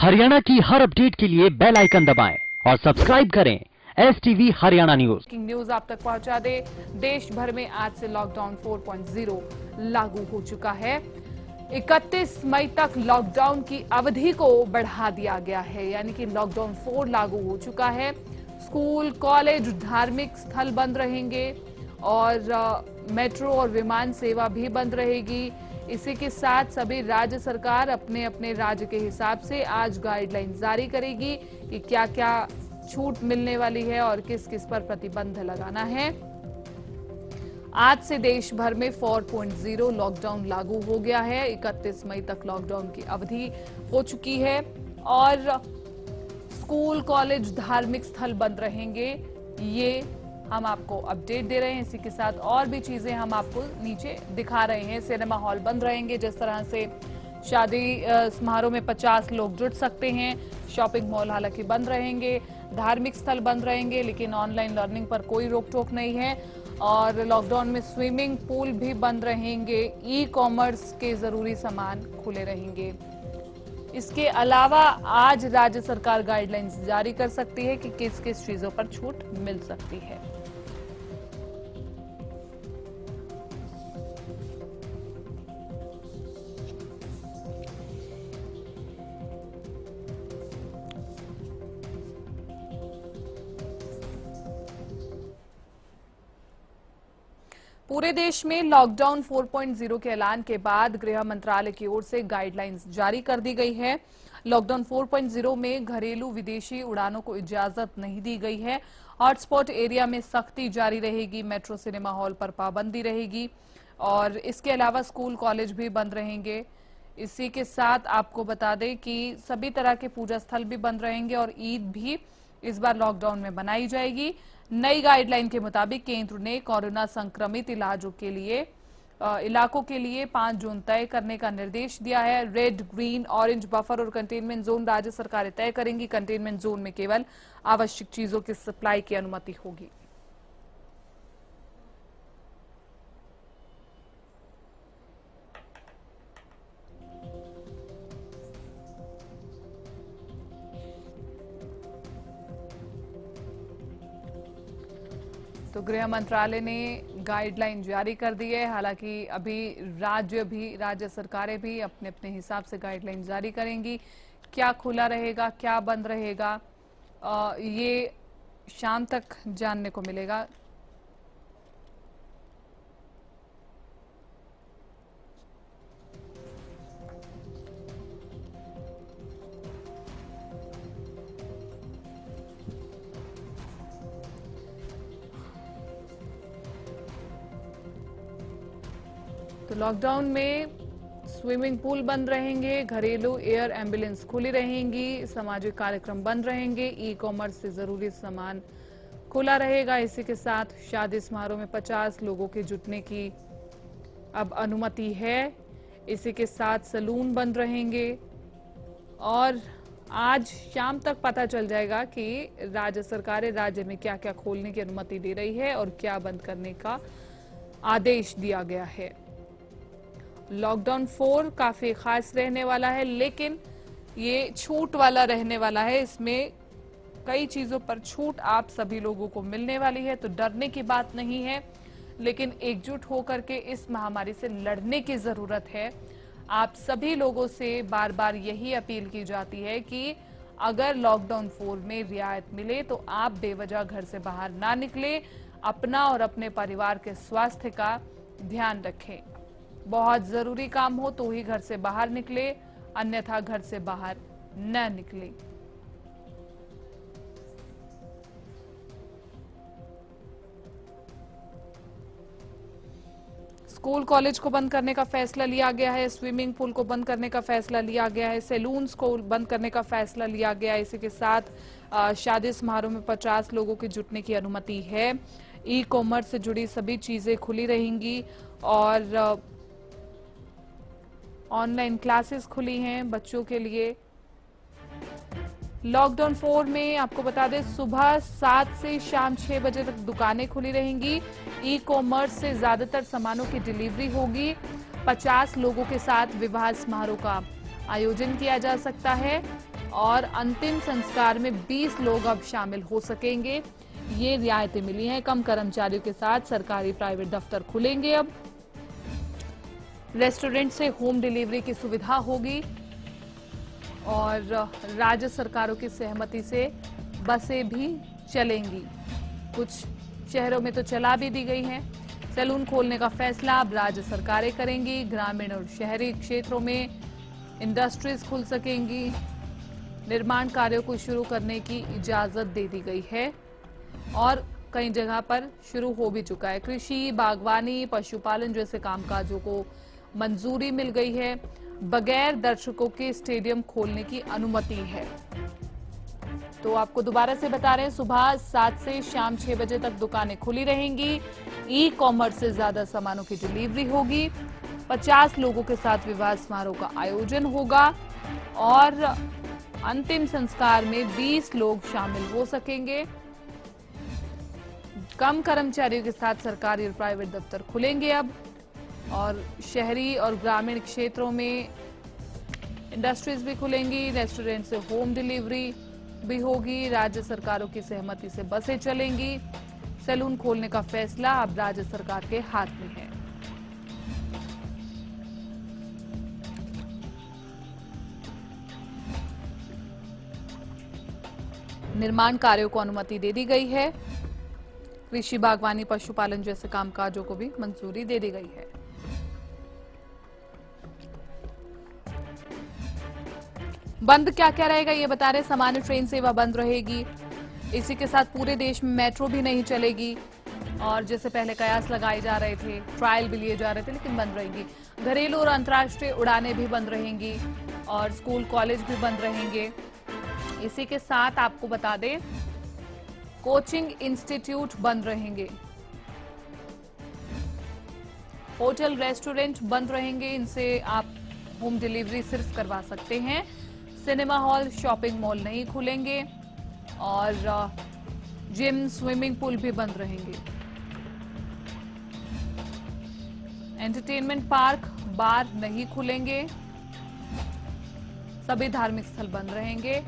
हरियाणा की हर अपडेट के लिए बेल आइकन दबाएं और सब्सक्राइब करें STV हरियाणा न्यूज। न्यूज आप तक पहुंचा दे। देश भर में आज से लॉकडाउन 4.0 लागू हो चुका है। 31 मई तक लॉकडाउन की अवधि को बढ़ा दिया गया है, यानी कि लॉकडाउन 4 लागू हो चुका है। स्कूल, कॉलेज, धार्मिक स्थल बंद रहेंगे और मेट्रो और विमान सेवा भी बंद रहेगी। इसी के साथ सभी राज्य सरकार अपने अपने राज्य के हिसाब से आज गाइडलाइन जारी करेगी कि क्या क्या छूट मिलने वाली है और किस किस पर प्रतिबंध लगाना है। आज से देश भर में 4.0 लॉकडाउन लागू हो गया है। 31 मई तक लॉकडाउन की अवधि हो चुकी है और स्कूल, कॉलेज, धार्मिक स्थल बंद रहेंगे। ये हम आपको अपडेट दे रहे हैं। इसी के साथ और भी चीजें हम आपको नीचे दिखा रहे हैं। सिनेमा हॉल बंद रहेंगे, जिस तरह से शादी समारोह में 50 लोग जुट सकते हैं। शॉपिंग मॉल हालांकि बंद रहेंगे, धार्मिक स्थल बंद रहेंगे, लेकिन ऑनलाइन लर्निंग पर कोई रोक टोक नहीं है। और लॉकडाउन में स्विमिंग पूल भी बंद रहेंगे। ई कॉमर्स के जरूरी सामान खुले रहेंगे। इसके अलावा आज राज्य सरकार गाइडलाइंस जारी कर सकती है कि किस किस चीजों पर छूट मिल सकती है। पूरे देश में लॉकडाउन 4.0 के ऐलान के बाद गृह मंत्रालय की ओर से गाइडलाइंस जारी कर दी गई है। लॉकडाउन 4.0 में घरेलू विदेशी उड़ानों को इजाजत नहीं दी गई है। हॉटस्पॉट एरिया में सख्ती जारी रहेगी। मेट्रो, सिनेमा हॉल पर पाबंदी रहेगी और इसके अलावा स्कूल, कॉलेज भी बंद रहेंगे। इसी के साथ आपको बता दें कि सभी तरह के पूजा स्थल भी बंद रहेंगे और ईद भी इस बार लॉकडाउन में मनाई जाएगी। नई गाइडलाइन के मुताबिक केंद्र ने कोरोना संक्रमित इलाकों के लिए 5 जोन तय करने का निर्देश दिया है। रेड, ग्रीन, ऑरेंज, बफर और कंटेनमेंट जोन राज्य सरकारें तय करेंगी। कंटेनमेंट जोन में केवल आवश्यक चीजों की सप्लाई की अनुमति होगी। तो गृह मंत्रालय ने गाइडलाइन जारी कर दी है। हालांकि अभी राज्य सरकारें भी अपने अपने हिसाब से गाइडलाइन जारी करेंगी। क्या खुला रहेगा, क्या बंद रहेगा, ये शाम तक जानने को मिलेगा। तो लॉकडाउन में स्विमिंग पूल बंद रहेंगे, घरेलू एयर एम्बुलेंस खुली रहेंगी, सामाजिक कार्यक्रम बंद रहेंगे, ई कॉमर्स से जरूरी सामान खुला रहेगा। इसी के साथ शादी समारोह में 50 लोगों के जुटने की अब अनुमति है। इसी के साथ सैलून बंद रहेंगे और आज शाम तक पता चल जाएगा कि राज्य सरकारें राज्य में क्या क्या खोलने की अनुमति दे रही है और क्या बंद करने का आदेश दिया गया है। लॉकडाउन 4 काफी खास रहने वाला है, लेकिन ये छूट वाला रहने वाला है। इसमें कई चीजों पर छूट आप सभी लोगों को मिलने वाली है, तो डरने की बात नहीं है, लेकिन एकजुट होकर के इस महामारी से लड़ने की जरूरत है। आप सभी लोगों से बार बार यही अपील की जाती है कि अगर लॉकडाउन 4 में रियायत मिले तो आप बेवजह घर से बाहर ना निकले। अपना और अपने परिवार के स्वास्थ्य का ध्यान रखें। बहुत जरूरी काम हो तो ही घर से बाहर निकले, अन्यथा घर से बाहर न निकले। स्कूल, कॉलेज को बंद करने का फैसला लिया गया है। स्विमिंग पूल को बंद करने का फैसला लिया गया है। सैलून्स को बंद करने का फैसला लिया गया है। इसी के साथ शादी समारोह में 50 लोगों के जुटने की अनुमति है। ई कॉमर्स से जुड़ी सभी चीजें खुली रहेंगी और ऑनलाइन क्लासेस खुली हैं बच्चों के लिए। लॉकडाउन 4 में आपको बता दें सुबह 7 से शाम 6 बजे तक दुकानें खुली रहेंगी। ई कॉमर्स से ज्यादातर सामानों की डिलीवरी होगी। 50 लोगों के साथ विवाह समारोह का आयोजन किया जा सकता है और अंतिम संस्कार में 20 लोग अब शामिल हो सकेंगे। ये रियायतें मिली हैं। कम कर्मचारियों के साथ सरकारी प्राइवेट दफ्तर खुलेंगे। अब रेस्टोरेंट से होम डिलीवरी की सुविधा होगी और राज्य सरकारों की सहमति से बसें भी चलेंगी। कुछ शहरों में तो चला भी दी गई हैं। सैलून खोलने का फैसला अब राज्य सरकारें करेंगी। ग्रामीण और शहरी क्षेत्रों में इंडस्ट्रीज खुल सकेंगी। निर्माण कार्यों को शुरू करने की इजाजत दे दी गई है और कई जगह पर शुरू हो भी चुका है। कृषि, बागवानी, पशुपालन जैसे कामकाजों को मंजूरी मिल गई है। बगैर दर्शकों के स्टेडियम खोलने की अनुमति है। तो आपको दोबारा से बता रहे हैं, सुबह 7 से शाम 6 बजे तक दुकानें खुली रहेंगी। ई कॉमर्स से ज्यादा सामानों की डिलीवरी होगी। 50 लोगों के साथ विवाह समारोह का आयोजन होगा और अंतिम संस्कार में 20 लोग शामिल हो सकेंगे। कम कर्मचारियों के साथ सरकारी और प्राइवेट दफ्तर खुलेंगे अब और शहरी और ग्रामीण क्षेत्रों में इंडस्ट्रीज भी खुलेंगी। रेस्टोरेंट से होम डिलीवरी भी होगी। राज्य सरकारों की सहमति से बसें चलेंगी। सैलून खोलने का फैसला अब राज्य सरकार के हाथ में है। निर्माण कार्यों को अनुमति दे दी गई है। कृषि, बागवानी, पशुपालन जैसे कामकाजों को भी मंजूरी दे दी गई है। बंद क्या क्या रहेगा ये बता रहे। सामान्य ट्रेन सेवा बंद रहेगी। इसी के साथ पूरे देश में मेट्रो भी नहीं चलेगी और जैसे पहले कयास लगाए जा रहे थे, ट्रायल भी लिए जा रहे थे, लेकिन बंद रहेगी। घरेलू और अंतर्राष्ट्रीय उड़ानें भी बंद रहेंगी और स्कूल, कॉलेज भी बंद रहेंगे। इसी के साथ आपको बता दें, कोचिंग इंस्टीट्यूट बंद रहेंगे। होटल, रेस्टोरेंट बंद रहेंगे। इनसे आप होम डिलीवरी सिर्फ करवा सकते हैं। सिनेमा हॉल, शॉपिंग मॉल नहीं खुलेंगे और जिम, स्विमिंग पूल भी बंद रहेंगे। एंटरटेनमेंट पार्क, बार नहीं खुलेंगे। सभी धार्मिक स्थल बंद रहेंगे।